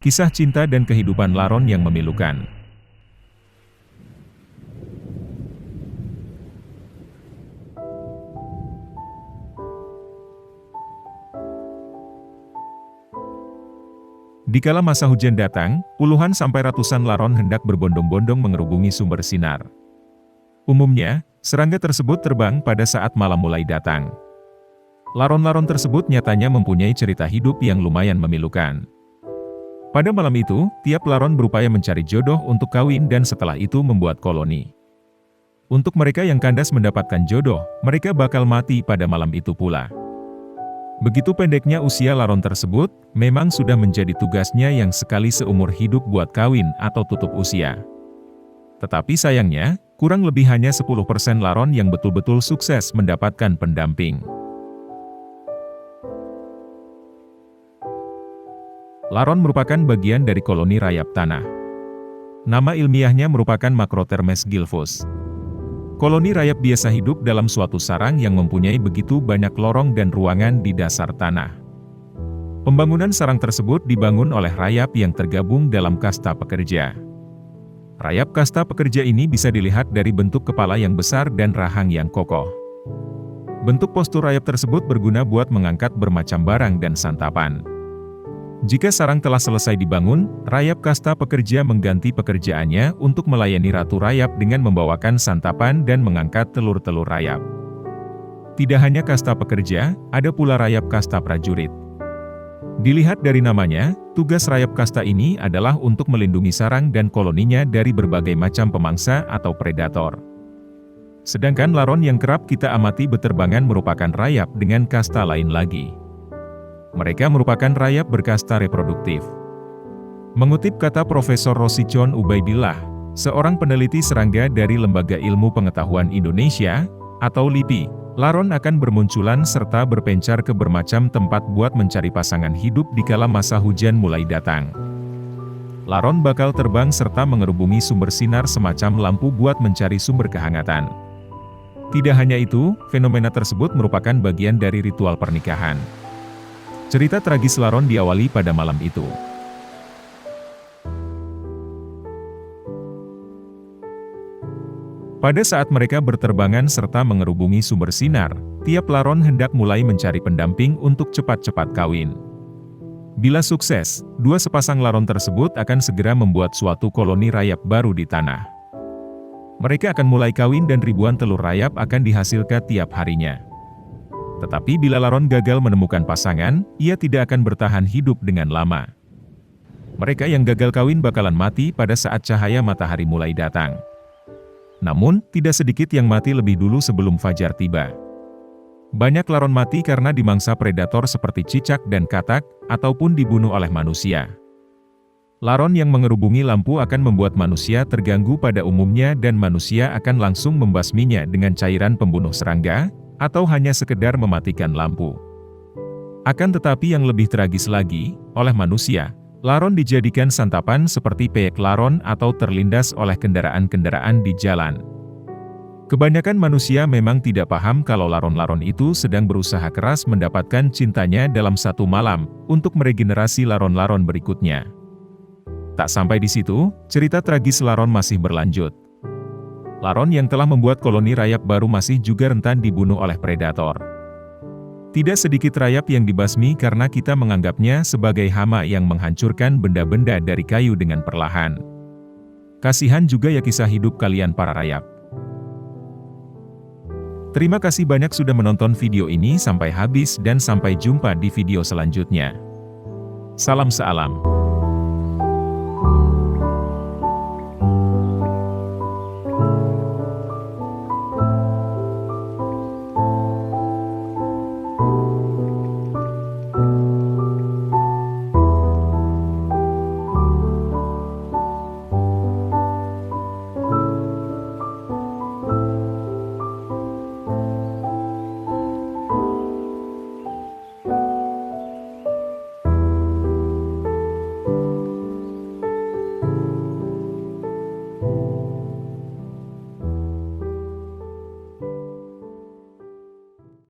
Kisah cinta dan kehidupan Laron yang memilukan. Dikala masa hujan datang, puluhan sampai ratusan laron hendak berbondong-bondong mengerubungi sumber sinar. Umumnya, serangga tersebut terbang pada saat malam mulai datang. Laron-laron tersebut nyatanya mempunyai cerita hidup yang lumayan memilukan. Pada malam itu, tiap laron berupaya mencari jodoh untuk kawin dan setelah itu membuat koloni. Untuk mereka yang kandas mendapatkan jodoh, mereka bakal mati pada malam itu pula. Begitu pendeknya usia laron tersebut, memang sudah menjadi tugasnya yang sekali seumur hidup buat kawin atau tutup usia. Tetapi sayangnya, kurang lebih hanya 10% laron yang betul-betul sukses mendapatkan pendamping. Laron merupakan bagian dari koloni rayap tanah. Nama ilmiahnya merupakan Macrothermes gilvus. Koloni rayap biasa hidup dalam suatu sarang yang mempunyai begitu banyak lorong dan ruangan di dasar tanah. Pembangunan sarang tersebut dibangun oleh rayap yang tergabung dalam kasta pekerja. Rayap kasta pekerja ini bisa dilihat dari bentuk kepala yang besar dan rahang yang kokoh. Bentuk postur rayap tersebut berguna buat mengangkat bermacam barang dan santapan. Jika sarang telah selesai dibangun, rayap kasta pekerja mengganti pekerjaannya untuk melayani ratu rayap dengan membawakan santapan dan mengangkat telur-telur rayap. Tidak hanya kasta pekerja, ada pula rayap kasta prajurit. Dilihat dari namanya, tugas rayap kasta ini adalah untuk melindungi sarang dan koloninya dari berbagai macam pemangsa atau predator. Sedangkan laron yang kerap kita amati beterbangan merupakan rayap dengan kasta lain lagi. Mereka merupakan rayap berkasta reproduktif. Mengutip kata Profesor Rosichon Ubaidillah, seorang peneliti serangga dari Lembaga Ilmu Pengetahuan Indonesia, atau LIPI, laron akan bermunculan serta berpencar ke bermacam tempat buat mencari pasangan hidup dikala masa hujan mulai datang. Laron bakal terbang serta mengerubungi sumber sinar semacam lampu buat mencari sumber kehangatan. Tidak hanya itu, fenomena tersebut merupakan bagian dari ritual pernikahan. Cerita tragis laron diawali pada malam itu. Pada saat mereka berterbangan serta mengerubungi sumber sinar, tiap laron hendak mulai mencari pendamping untuk cepat-cepat kawin. Bila sukses, dua sepasang laron tersebut akan segera membuat suatu koloni rayap baru di tanah. Mereka akan mulai kawin dan ribuan telur rayap akan dihasilkan tiap harinya. Tetapi bila laron gagal menemukan pasangan, ia tidak akan bertahan hidup dengan lama. Mereka yang gagal kawin bakalan mati pada saat cahaya matahari mulai datang. Namun, tidak sedikit yang mati lebih dulu sebelum fajar tiba. Banyak laron mati karena dimangsa predator seperti cicak dan katak, ataupun dibunuh oleh manusia. Laron yang mengerubungi lampu akan membuat manusia terganggu pada umumnya dan manusia akan langsung membasminya dengan cairan pembunuh serangga, atau hanya sekedar mematikan lampu. Akan tetapi yang lebih tragis lagi, oleh manusia, laron dijadikan santapan seperti peyek laron atau terlindas oleh kendaraan-kendaraan di jalan. Kebanyakan manusia memang tidak paham kalau laron-laron itu sedang berusaha keras mendapatkan cintanya dalam satu malam, untuk meregenerasi laron-laron berikutnya. Tak sampai di situ, cerita tragis laron masih berlanjut. Laron yang telah membuat koloni rayap baru masih juga rentan dibunuh oleh predator. Tidak sedikit rayap yang dibasmi karena kita menganggapnya sebagai hama yang menghancurkan benda-benda dari kayu dengan perlahan. Kasihan juga ya kisah hidup kalian para rayap. Terima kasih banyak sudah menonton video ini sampai habis dan sampai jumpa di video selanjutnya. Salam sealam.